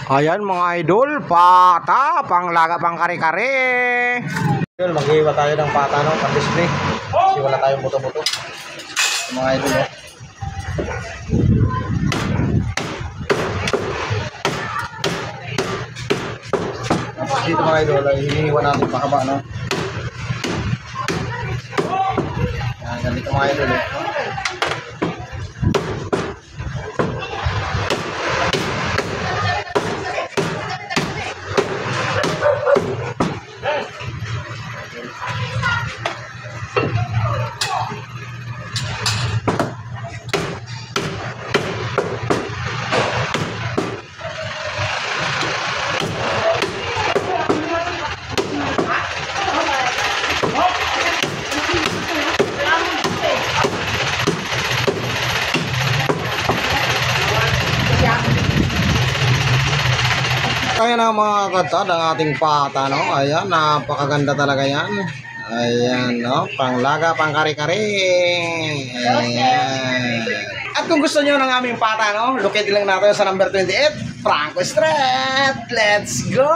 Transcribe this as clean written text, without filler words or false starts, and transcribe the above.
Ayan mga idol, pata, panglaga, pang kare-kare. Idol, mag-iwa tayo ng pata, no? Pang-display. Kasi wala tayong buto-buto. Mga idol, no? Tapos dito mga idol, ay hinihiwa natin pakaba, no? Yan, ganito mga idol, eh. Ayan na mga katad, ang ating pata, no? Ayan, napakaganda talaga yan. Ayan, no? Panglaga, pang kare-kare. Ayan. At kung gusto nyo ng aming pata, no? Locate lang natin sa number 28, Franco Street. Let's go!